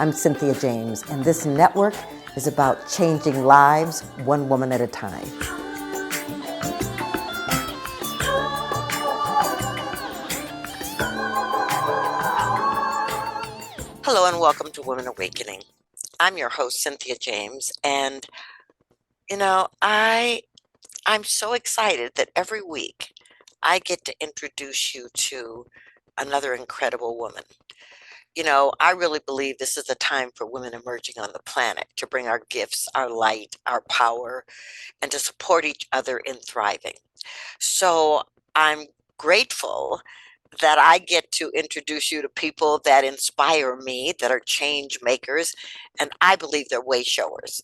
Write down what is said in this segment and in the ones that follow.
I'm Cynthia James, and this network is about changing lives one woman at a time. Hello and welcome to Women Awakening. I'm your host, Cynthia James, and I'm so excited that every week I get to introduce you to another incredible woman. I really believe this is a time for women emerging on the planet to bring our gifts, our light, our power, and to support each other in thriving. So I'm grateful that I get to introduce you to people that inspire me, that are change makers, and I believe they're way showers.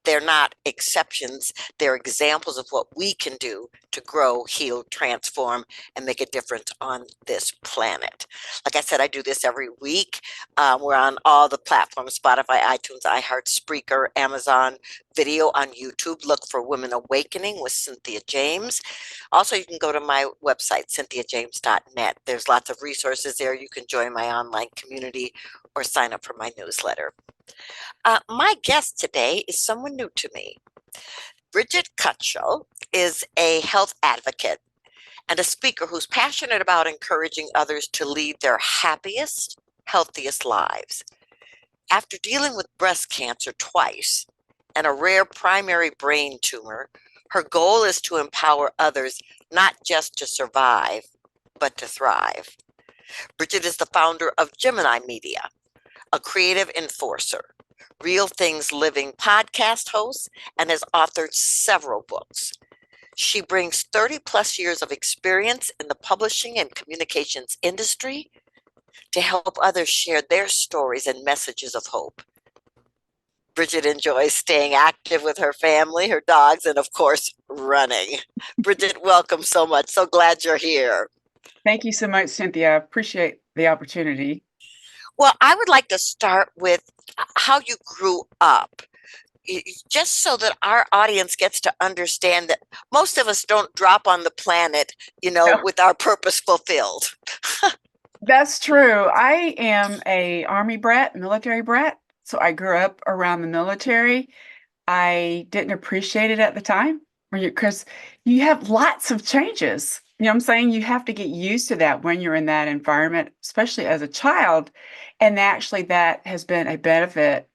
They're not exceptions. They're examples of what we can do to grow, heal, transform, and make a difference on this planet. Like I said, I do this every week. We're on all the platforms: Spotify, iTunes, iHeart, Spreaker, Amazon Video, on YouTube. Look for Women Awakening with Cynthia James. Also, you can go to my website, cynthiajames.net. There's lots of resources there. You can join my online community or sign up for my newsletter. My guest today is someone new to me. Brigitte Cutshall is a health advocate and a speaker who's passionate about encouraging others to lead their happiest, healthiest lives. After dealing with breast cancer twice and a rare primary brain tumor, her goal is to empower others not just to survive, but to thrive. Brigitte is the founder of Gemini Media, a creative enforcer, Real Things Living podcast host, and has authored several books. She brings 30 plus years of experience in the publishing and communications industry to help others share their stories and messages of hope. Brigitte enjoys staying active with her family, her dogs, and of course, running. Brigitte, welcome so much. So glad you're here. Thank you so much, Cynthia. I appreciate the opportunity. Well, I would like to start with how you grew up, just so that our audience gets to understand that most of us don't drop on the planet, No. with our purpose fulfilled. That's true. I am a Army brat, military brat. So I grew up around the military. I didn't appreciate it at the time because you have lots of changes. You know what I'm saying? You have to get used to that when you're in that environment, especially as a child. And actually, that has been a benefit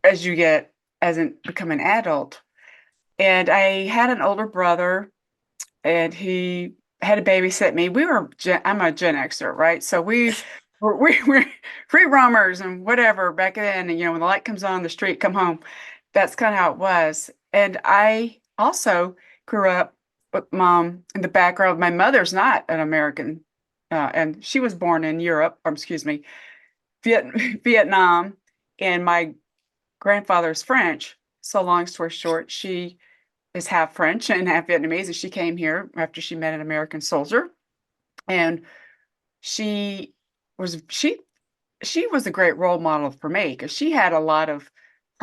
as you become an adult. And I had an older brother, and he had to babysit me. I'm a Gen Xer, right? So we're free roamers and whatever back then. And, when the light comes on the street, come home. That's kind of how it was. And I also grew up with mom in the background. My mother's not an American, and she was born in Europe, or excuse me, Vietnam, and my grandfather's French. So long story short, she is half French and half Vietnamese, and she came here after she met an American soldier. And she was a great role model for me because she had a lot of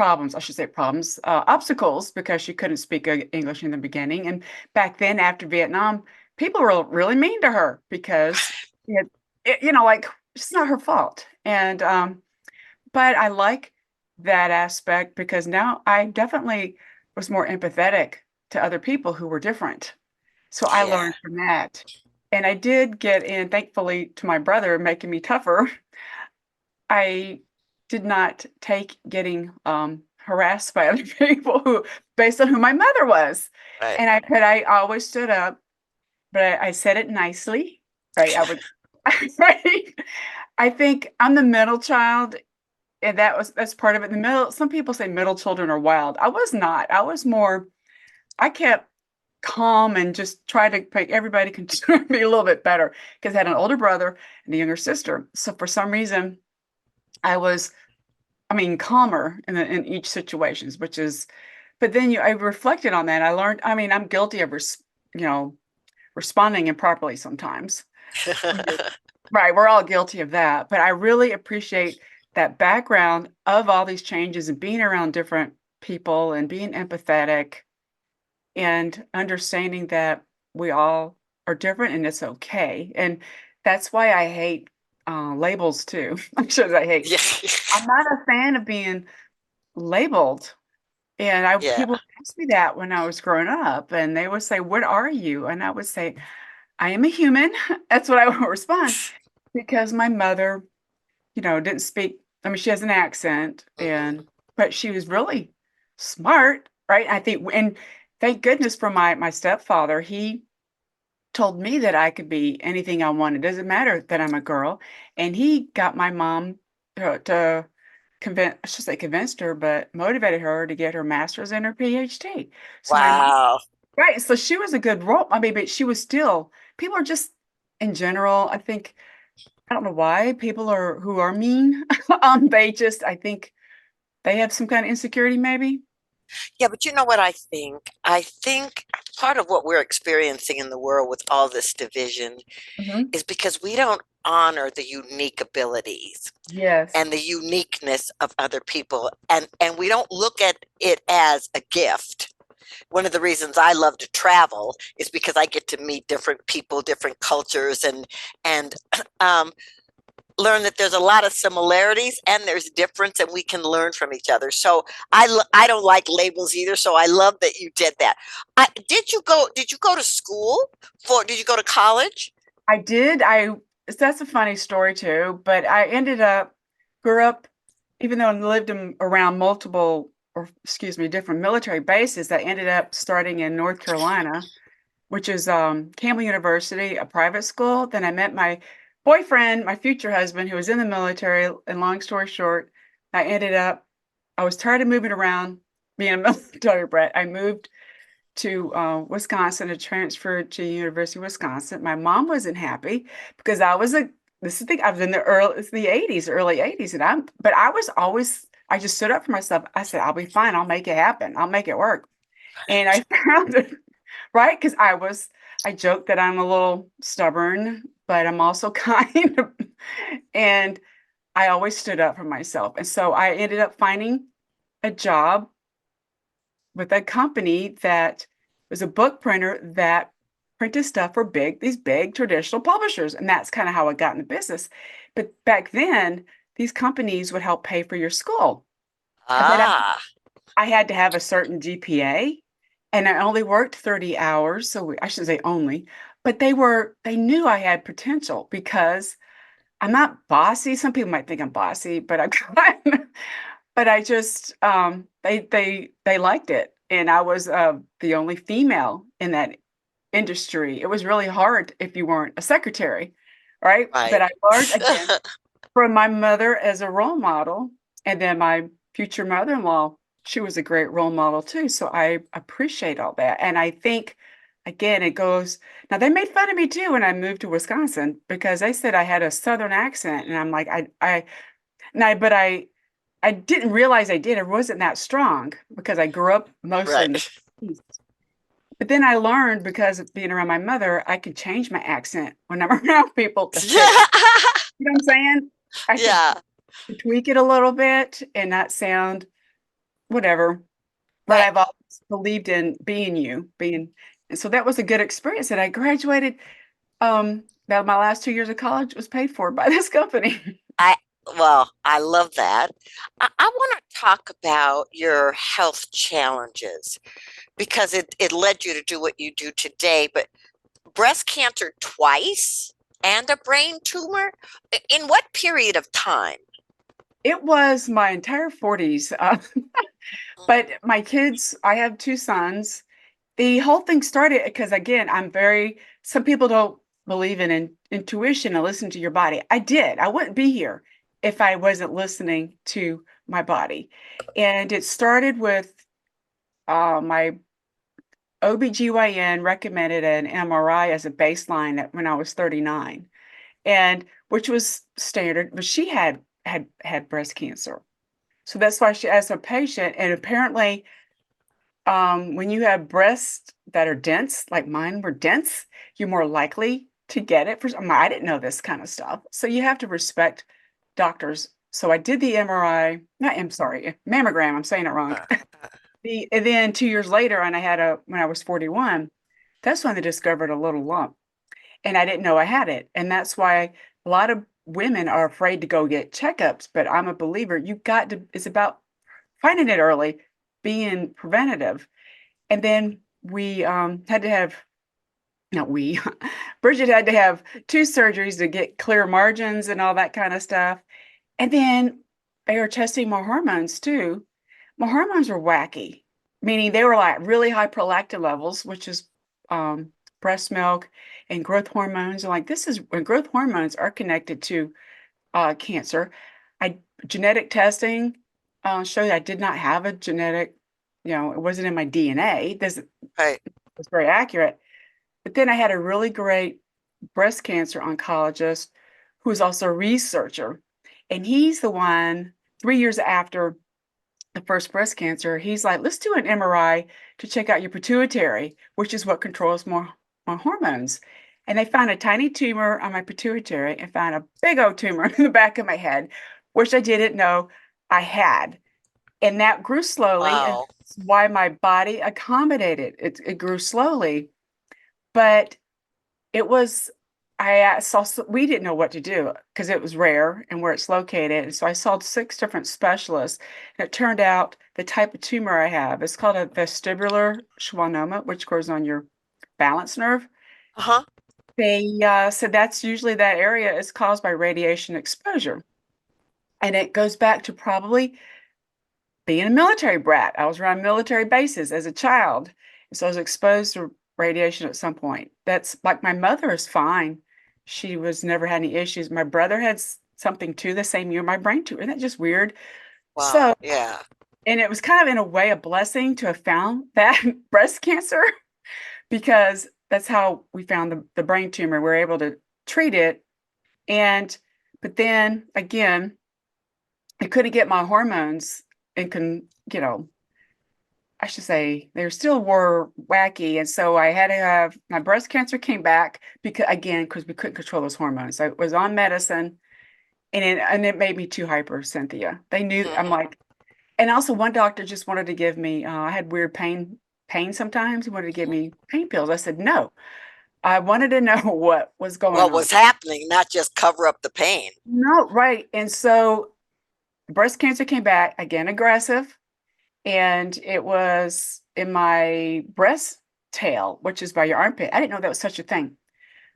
obstacles, because she couldn't speak English in the beginning. And back then, after Vietnam, people were really mean to her because like, it's not her fault. And but I like that aspect because now I definitely was more empathetic to other people who were different. So I learned from that. And I did get in, thankfully, to my brother making me tougher. I did not take getting harassed by other people based on who my mother was. Right. And I always stood up, but I said it nicely. Right. I would, right. I think I'm the middle child, and that's part of it. The middle, some people say middle children are wild. I was not. I kept calm and just tried to make everybody consider me a little bit better because I had an older brother and a younger sister. So for some reason, I was, calmer in each situations, but then I reflected on that. I learned, I'm guilty of, responding improperly sometimes. Right. We're all guilty of that. But I really appreciate that background of all these changes and being around different people and being empathetic and understanding that we all are different and it's okay. And that's why I hate labels too. I'm sure that, hey, Yeah. I'm not a fan of being labeled. And Yeah. people asked me that when I was growing up, and they would say, "What are you?" And I would say, "I am a human." That's what I would respond because my mother, didn't speak. I mean, she has an accent, Hmm. but she was really smart, right? I think, and thank goodness for my stepfather. He told me that I could be anything I wanted. Doesn't matter that I'm a girl. And he got my mom to convince, I should say convinced her, but motivated her to get her master's and her PhD. So my mom, Wow. right. So she was a good role. I mean, but she was still, people are just in general, I think, I don't know why people are who are mean. They just, I think they have some kind of insecurity, maybe. Yeah, but you know what I think? I think part of what we're experiencing in the world with all this division Mhm. is because we don't honor the unique abilities Yes. and the uniqueness of other people, and we don't look at it as a gift. One of the reasons I love to travel is because I get to meet different people, different cultures, and um, learn that there's a lot of similarities and there's difference, and we can learn from each other. So I don't like labels either. So I love that you did that. Did you go to school for? Did you go to college? I did. That's a funny story too, but I ended up grew up, even though I lived around multiple, or excuse me, different military bases, I ended up starting in North Carolina, which is Campbell University, a private school. Then I met my boyfriend, my future husband, who was in the military. And long story short, I was tired of moving around, being a military brat. I moved to Wisconsin to transfer to University of Wisconsin. My mom wasn't happy because this is the thing, I was in it's the 80s, early 80s, but I was always, I just stood up for myself. I said, I'll be fine. I'll make it happen. I'll make it work. And I found it, right? Because I joke that I'm a little stubborn, but I'm also kind. And I always stood up for myself. And so I ended up finding a job with a company that was a book printer that printed stuff for these big traditional publishers. And that's kind of how I got in the business. But back then, these companies would help pay for your school. But Ah, I had to have a certain GPA and I only worked 30 hours. So I shouldn't say only, but they knew I had potential because I'm not bossy. Some people might think I'm bossy, but I'm kind. But I just they liked it, and I was the only female in that industry. It was really hard if you weren't a secretary, right? But right. I learned again from my mother as a role model, and then my future mother-in-law, she was a great role model too. So I appreciate all that, and I think again it goes. Now they made fun of me too when I moved to Wisconsin because they said I had a Southern accent, and I'm like and I but I didn't realize I did. It wasn't that strong because I grew up mostly in the Right. East. But then I learned because of being around my mother, I could change my accent when I'm around people to fit. You know what I'm saying? I could Yeah. tweak it a little bit and not sound whatever. But Right. I've always believed in being you, and so that was a good experience. And I graduated. Now my last 2 years of college was paid for by this company. I well, I love that. I want to talk about your health challenges because it led you to do what you do today, but breast cancer twice and a brain tumor? In what period of time? It was my entire 40s. But my kids, I have two sons. The whole thing started because, again, some people don't believe in intuition and listen to your body. I did. I wouldn't be here if I wasn't listening to my body. And it started with my OBGYN recommended an MRI as a baseline when I was 39, and which was standard, but she had breast cancer. So that's why she asked a patient, and apparently when you have breasts that are dense, like mine were dense, you're more likely to get it. I didn't know this kind of stuff. So you have to respect doctors. So I did the MRI, not, I'm sorry, mammogram, I'm saying it wrong. Uh, And then 2 years later, and when I was 41, that's when they discovered a little lump. And I didn't know I had it. And that's why a lot of women are afraid to go get checkups, but I'm a believer. It's about finding it early, being preventative. And then we had to have, not we, Bridget had to have 2 surgeries to get clear margins and all that kind of stuff. And then they were testing my hormones too. My hormones were wacky, meaning they were like really high prolactin levels, which is um, breast milk and growth hormones. And like this is when growth hormones are connected to cancer. I genetic testing showed I did not have a genetic, it wasn't in my DNA. This Right. was very accurate. But then I had a really great breast cancer oncologist who is also a researcher. And he's the one 3 years after the first breast cancer, he's like, let's do an MRI to check out your pituitary, which is what controls my hormones. And they found a tiny tumor on my pituitary and found a big old tumor in the back of my head, which I didn't know I had. And that grew slowly, and Wow. that's why my body accommodated it. It grew slowly, but it was, we didn't know what to do because it was rare and where it's located. And so I saw 6 different specialists, and it turned out the type of tumor I have is called a vestibular schwannoma, which grows on your balance nerve. Uh-huh. They said that's usually that area is caused by radiation exposure. And it goes back to probably being a military brat. I was around military bases as a child. So I was exposed to radiation at some point. That's like my mother is fine. She was never had any issues. My brother had something too the same year, my brain tumor. Isn't that just weird? Wow. So, Yeah. and it was kind of in a way a blessing to have found that breast cancer because that's how we found the brain tumor. We were able to treat it. And, but then again, I couldn't get my hormones and I should say they still were wacky. And so I had to have my breast cancer came back because we couldn't control those hormones. I was on medicine and it made me too hyper, Cynthia. They knew I'm Mhm. like, and also one doctor just wanted to give me, I had weird pain sometimes. He wanted to give me pain pills. I said, no, I wanted to know what was going What on. was happening, not just cover up the pain. No, right. And so breast cancer came back again, aggressive. And it was in my breast tail, which is by your armpit. I didn't know that was such a thing.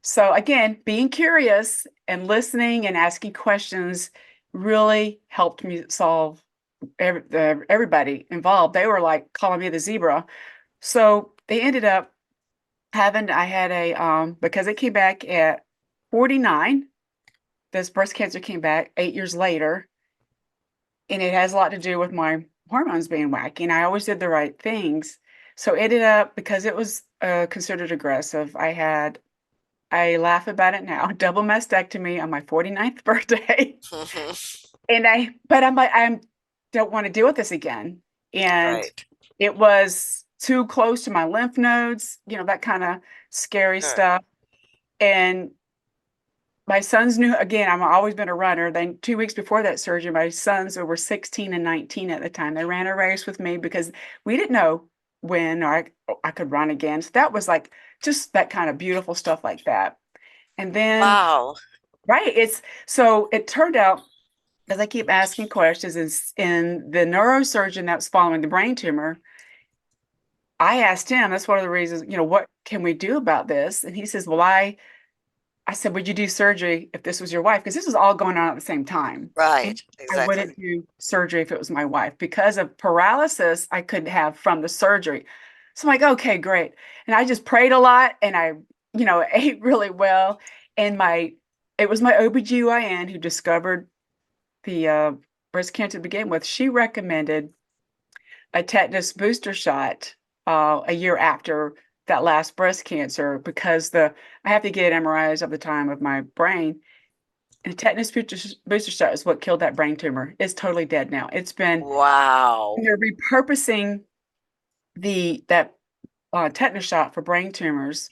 So again, being curious and listening and asking questions really helped me solve everybody involved. They were like calling me the zebra. So they ended up I had because it came back at 49, this breast cancer came back 8 years later. And it has a lot to do with my hormones being wacky. And I always did the right things. So it ended up because it was considered aggressive. I laugh about it now, double mastectomy on my 49th birthday. Mhm. But I'm like, I don't want to deal with this again. And Right. it was too close to my lymph nodes, that kind of scary Sure. stuff. And my sons knew, again, I've always been a runner. Then 2 weeks before that surgery, my sons who were 16 and 19 at the time, they ran a race with me because we didn't know when I could run again. So that was like just that kind of beautiful stuff like that. And then, Wow. right, so it turned out, as I keep asking questions, and the neurosurgeon that was following the brain tumor, I asked him, that's one of the reasons, what can we do about this? And he says, well, I said, would you do surgery if this was your wife? Because this was all going on at the same time. And Right. I Exactly. wouldn't do surgery if it was my wife because of paralysis I could have from the surgery. So I'm like, okay, great. And I just prayed a lot and I, ate really well. And it was my OBGYN who discovered the breast cancer to begin with. She recommended a tetanus booster shot a year after that last breast cancer because I have to get MRIs of the time of my brain. And the tetanus booster shot is what killed that brain tumor. It's totally dead now. Wow. They're repurposing that tetanus shot for brain tumors.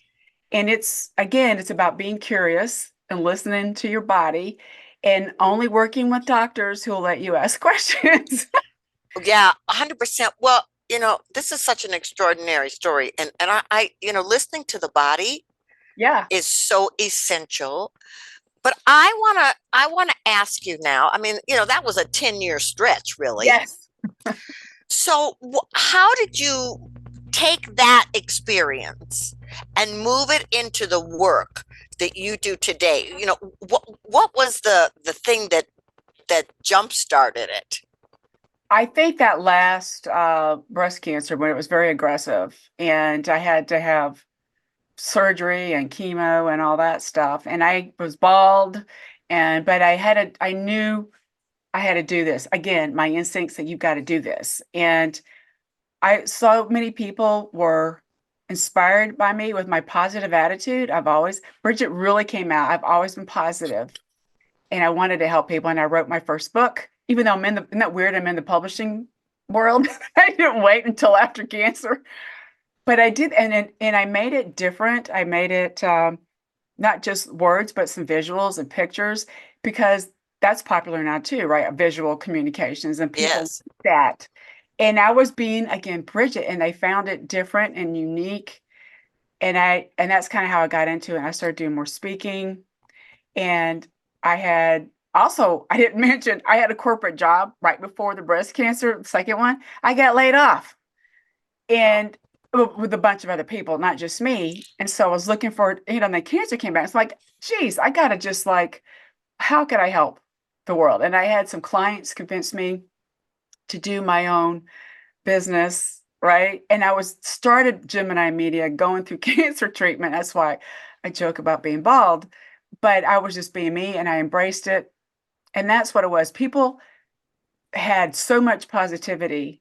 And it's about being curious and listening to your body and only working with doctors who will let you ask questions. Yeah, 100%. Well, this is such an extraordinary story. And listening to the body Yeah. is so essential But I wanna ask you now. I mean, that was a 10-year stretch, really. Yes. So, how did you take that experience and move it into the work that you do today? What was the thing that jump started it? I think that last breast cancer, when it was very aggressive, and I had to have surgery and chemo and all that stuff, and I was bald, but I knew I had to do this. Again, my instincts that you've got to do this. And so many people were inspired by me with my positive attitude. Bridget really came out. I've always been positive, and I wanted to help people. And I wrote my first book, even though isn't that weird? I'm in the publishing world. I didn't wait until after cancer, but I did. And I made it different. I made it not just words, but some visuals and pictures, because that's popular now too, right? Visual communications, and people Yes. like that. And I was being, again, Bridget, and they found it different and unique. And that's kind of how I got into it. I started doing more speaking. And I didn't mention, I had a corporate job right before the breast cancer, the second one. I got laid off, Oh, and with a bunch of other people, not just me. And so I was looking for, and the cancer came back. It's like, geez, I gotta just like, how could I help the world? And I had some clients convince me to do my own business, right? And I was started Gemini Media going through cancer treatment. That's why I joke about being bald, but I was just being me, and I embraced it. And that's what it was. People had so much positivity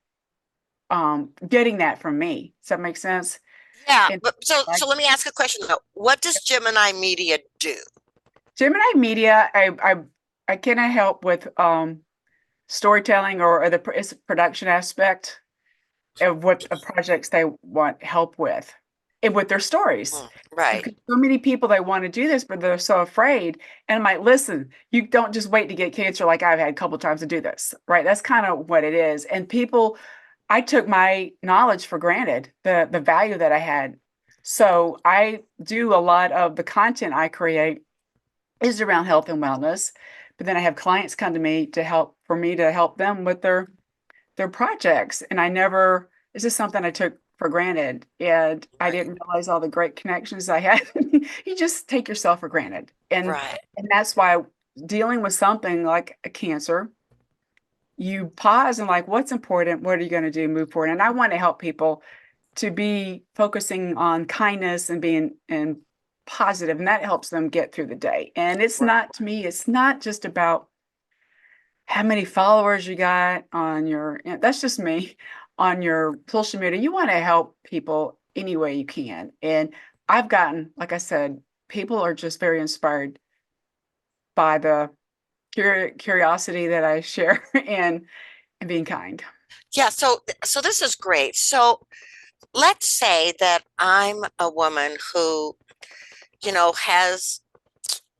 getting that from me. Does that make sense? yeah. And But so like so let me ask a question though. What does Gemini Media do? Gemini Media, I cannot help with storytelling or it's production aspect of what projects they want help with, and with their stories. Right. Because so many people, they want to do this, but they're so afraid. And I'm like, listen, you don't just wait to get cancer like I've had a couple times to do this, right? That's kind of what it is. And people, I took my knowledge for granted, the value that I had. So I do a lot of the content I create is around health and wellness, but then I have clients come to me for me to help them with their projects. And it's just something I took for granted. And I Right. didn't realize all the great connections I had. You just take yourself for granted. Right. And that's why dealing with something like a cancer, you pause and like, what's important? What are you going to do? Move forward. And I want to help people to be focusing on kindness and being and positive, and that helps them get through the day. And Right. to me, it's not just about how many followers you got on that's just me, on your social media. You want to help people any way you can. And I've gotten, like I said, people are just very inspired by the curiosity that I share and being kind. Yeah, so this is great. So let's say that I'm a woman who, has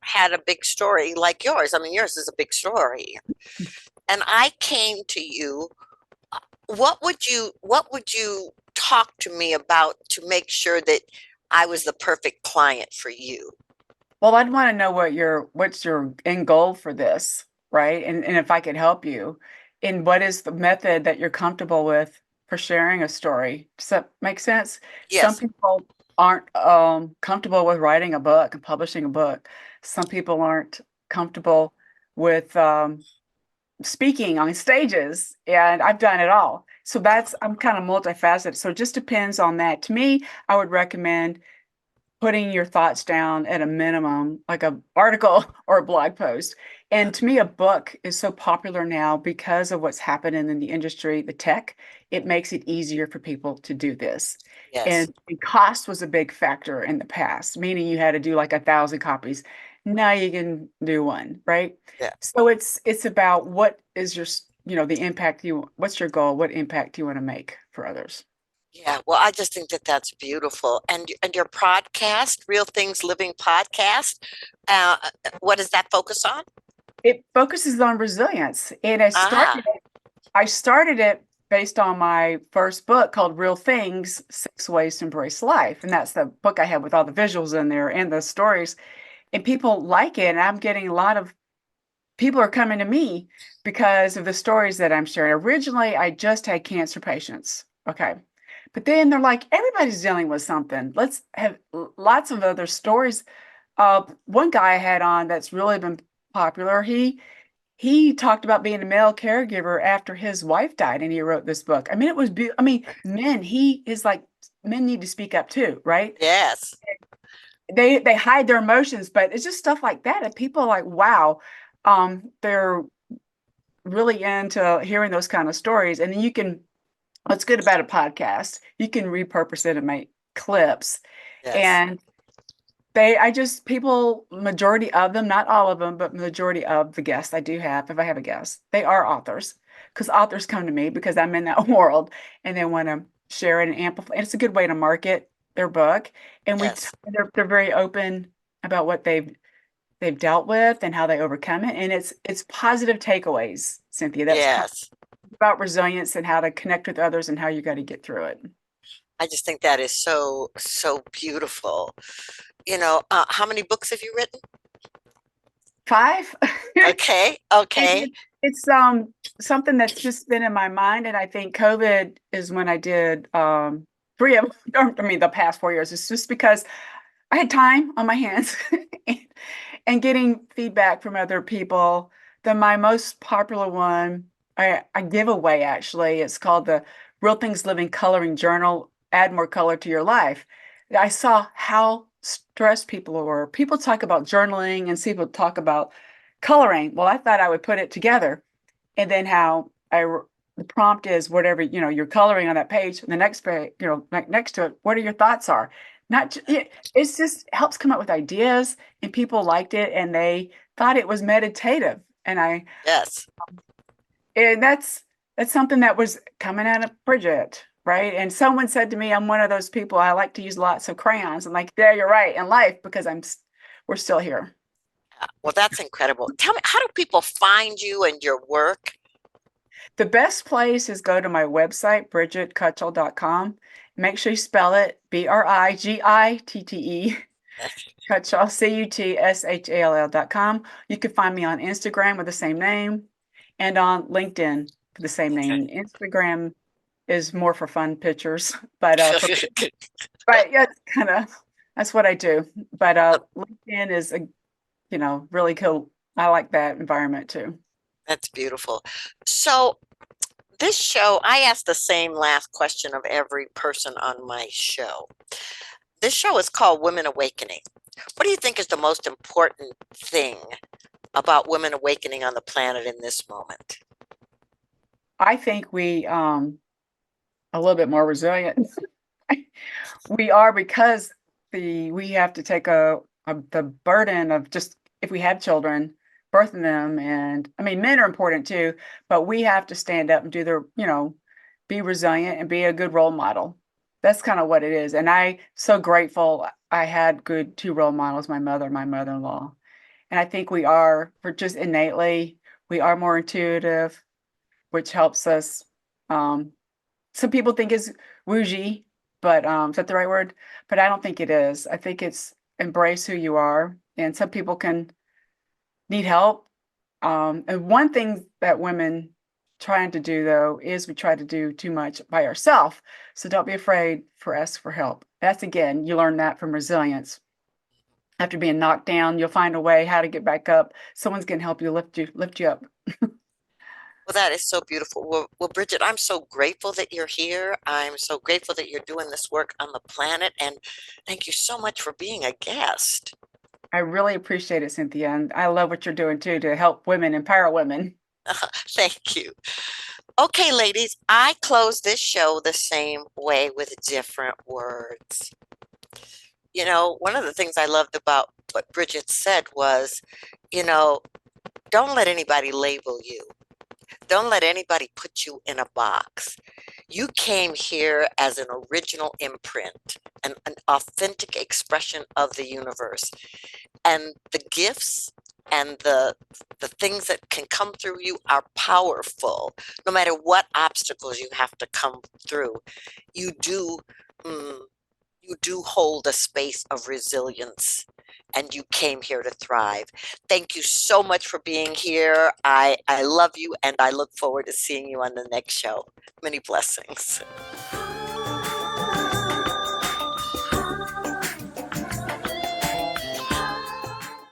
had a big story like yours. I mean, yours is a big story. And I came to you. What would you talk to me about to make sure that I was the perfect client for you? Well, I'd want to know what's your end goal for this, right? And if I could help you, and what is the method that you're comfortable with for sharing a story? Does that make sense? Some Yes. people aren't comfortable with writing a book and publishing a book. Some people aren't comfortable with speaking on stages, and I've done it all. So I'm kind of multifaceted. So it just depends on that. To me, I would recommend putting your thoughts down at a minimum, like a article or a blog post. And to me, a book is so popular now because of what's happening in the industry, the tech. It makes it easier for people to do this. Yes. And cost was a big factor in the past, meaning you had to do like 1,000 copies. Now you can do one, right? Yeah. So it's about what is the impact what's your goal? What impact do you want to make for others? Yeah, well, I just think that that's beautiful. And your podcast, Real Things Living podcast, uh, what does that focus on? It focuses on resilience. And Aha. I started it based on my first book called Real Things: 6 Ways to Embrace Life. And that's the book I have with all the visuals in there and the stories. and people like it. And I'm getting a lot of people are coming to me because of the stories that I'm sharing. Originally, I just had cancer patients. Okay. But then they're like, everybody's dealing with something. Let's have lots of other stories. One guy I had on that's really been popular. He talked about being a male caregiver after his wife died, and he wrote this book. I mean, it was I mean, men. He is like men need to speak up too, right? Yes. They hide their emotions, but it's just stuff like that, and people are like, wow, they're really into hearing those kind of stories. And then you can, what's good about a podcast, you can repurpose it and make clips. Yes. And people, majority of them, not all of them, but majority of the guests I do have, if I have a guest, they are authors because authors come to me because I'm in that world and they want to share it and amplify. And it's a good way to market their book. And Yes. they're very open about what they've dealt with and how they overcome it. And it's positive takeaways, Cynthia. That's kind Yes. of about resilience and how to connect with others and how you got to get through it. I just think that is so, so beautiful. How many books have you written? Five. Okay. And Okay. it's something that's just been in my mind, and I think COVID is when I did three of I mean the past 4 years. It's just because I had time on my hands and, and getting feedback from other people. My most popular one I give away actually. It's called the Real Things Living Coloring Journal. Add more color to your life. I saw how stressed people were. People talk about journaling and people talk about coloring. Well, I thought I would put it together, and then the prompt is whatever you're coloring on that page. The next page, next to it, what are your thoughts are. Not it's just helps come up with ideas, and people liked it, and they thought it was meditative, Yes. and that's something that was coming out of Brigitte, right? And someone said to me, I'm one of those people, I like to use lots of crayons. I'm like, yeah, you're right, in life, because we're still here. Well, that's incredible. Tell me, how do people find you and your work? The best place is go to my website, BrigitteCutshall.com. Make sure you spell it Brigitte, Cutshall, Cutshall.com. You can find me on Instagram with the same name and on LinkedIn for the same Okay. name. Instagram is more for fun pictures, but yeah, it's kind of that's what I do. But LinkedIn is really cool. I like that environment too. That's beautiful. So, this show, I ask the same last question of every person on my show. This show is called Women Awakening. What do you think is the most important thing about women awakening on the planet in this moment? I think we a little bit more resilient. We are because we have to take the burden of just if we have children, birthing them, and I mean men are important too, but we have to stand up and be resilient and be a good role model. That's kind of what it is. And I so grateful I had good two role models, my mother and my mother-in-law. And I think we're just innately, we are more intuitive, which helps us. Um, some people think is woozy, but is that the right word? But I don't think it is. I think it's embrace who you are. And some people can need help. And one thing that women trying to do though is we try to do too much by ourselves. So don't be afraid for ask for help. That's again, you learn that from resilience. After being knocked down, you'll find a way how to get back up. Someone's gonna help you lift you up. Well, that is so beautiful. Well, Bridget, I'm so grateful that you're here. I'm so grateful that you're doing this work on the planet. And thank you so much for being a guest. I really appreciate it, Cynthia. And I love what you're doing too to help women, empower women. Thank you. Okay, ladies, I close this show the same way with different words. One of the things I loved about what Bridget said was, you know, don't let anybody label you. Don't let anybody put you in a box. You came here as an original imprint, an authentic expression of the universe. And the gifts and the things that can come through you are powerful. No matter what obstacles you have to come through, you do mm, you do hold a space of resilience. and you came here to thrive. Thank you so much for being here. I love you, and I look forward to seeing you on the next show. Many blessings.